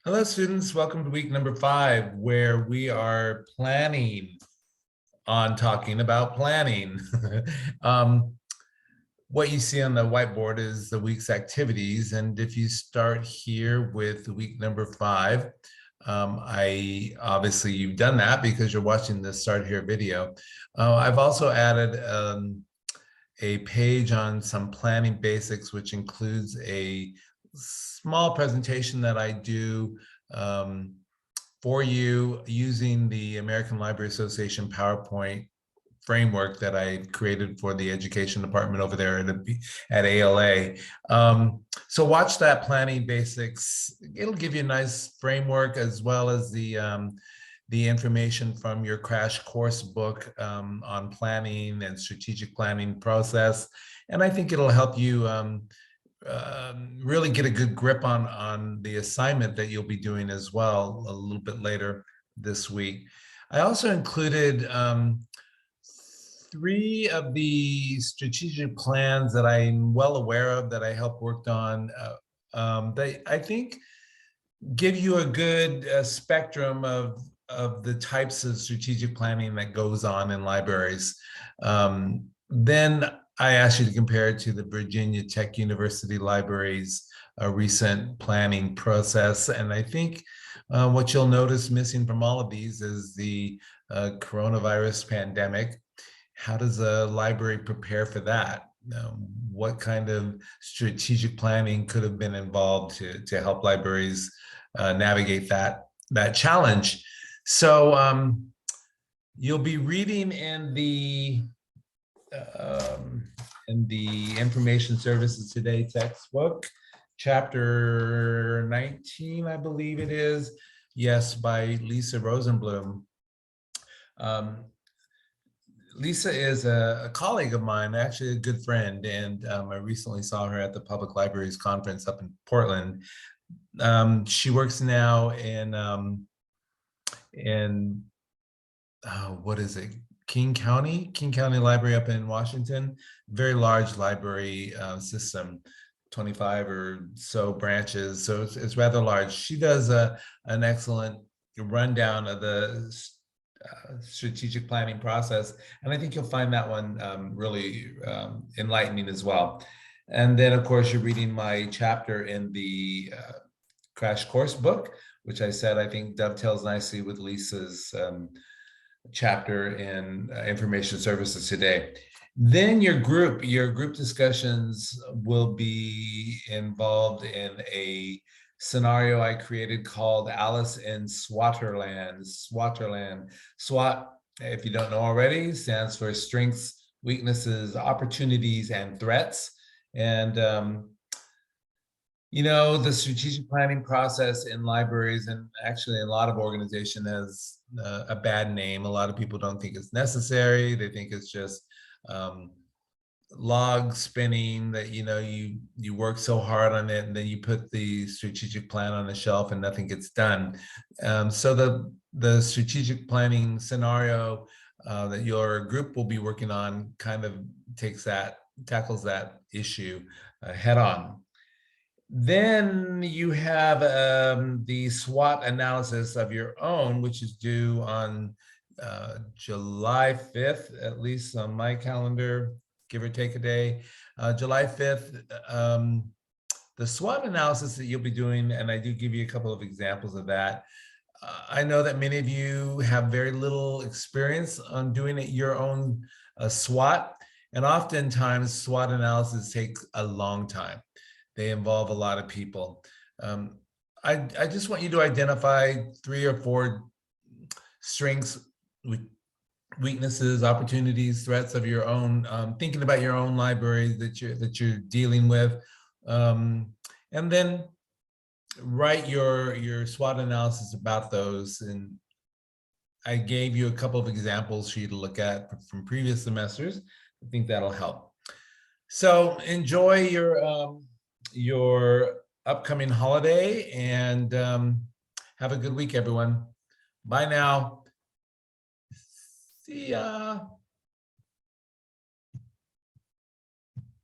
Hello, students. Welcome to week number 5, where we are planning on talking about planning. um, what you see on the whiteboard is the week's activities. And if you start here with week number 5, I obviously you've done that because you're watching this Start Here video. I've also added a page on some planning basics, which includes a small presentation that I do for you using the American Library Association PowerPoint framework that I created for the education department over there at ALA. So watch that planning basics. It'll give you a nice framework as well as the information from your crash course book on planning and strategic planning process. And I think it'll help you really get a good grip on the assignment that you'll be doing as well a little bit later this week. I also included 3 of the strategic plans that I'm well aware of that I helped worked on. They, I think, give you a good spectrum of the types of strategic planning that goes on in libraries. Then I asked you to compare it to the Virginia Tech University Library's recent planning process. And I think what you'll notice missing from all of these is the coronavirus pandemic. How does a library prepare for that? What kind of strategic planning could have been involved to help libraries navigate that challenge? So you'll be reading in the Information Services Today textbook, chapter 19, I believe it is. Yes, by Lisa Rosenblum. Lisa is a colleague of mine, actually a good friend, and I recently saw her at the Public Libraries Conference up in Portland. She works now in what is it? King County Library up in Washington. Very large library system, 25 or so branches. So it's rather large. She does an excellent rundown of the strategic planning process. And I think you'll find that one really enlightening as well. And then, of course, you're reading my chapter in the crash course book, which I said I think dovetails nicely with Lisa's chapter in Information Services Today. Then your group discussions will be involved in a scenario I created called Alice in Swatterland. SWAT, if you don't know already, stands for strengths, weaknesses, opportunities, and threats. And you know, the strategic planning process in libraries and actually a lot of organization has a bad name. A lot of people don't think it's necessary. They think it's just log spinning, that you work so hard on it and then you put the strategic plan on the shelf and nothing gets done. So the strategic planning scenario that your group will be working on kind of tackles that issue head on. Then you have the SWOT analysis of your own, which is due on July 5th, at least on my calendar, give or take a day. July 5th, the SWOT analysis that you'll be doing, and I do give you a couple of examples of that. I know that many of you have very little experience on doing it your own SWOT, and oftentimes SWOT analysis takes a long time. They involve a lot of people. I just want you to identify 3 or 4 strengths, weaknesses, opportunities, threats of your own, thinking about your own library that you're dealing with, and then write your SWOT analysis about those. And I gave you a couple of examples for you to look at from previous semesters. I think that'll help. So enjoy your upcoming holiday and have a good week, everyone. Bye now. See ya.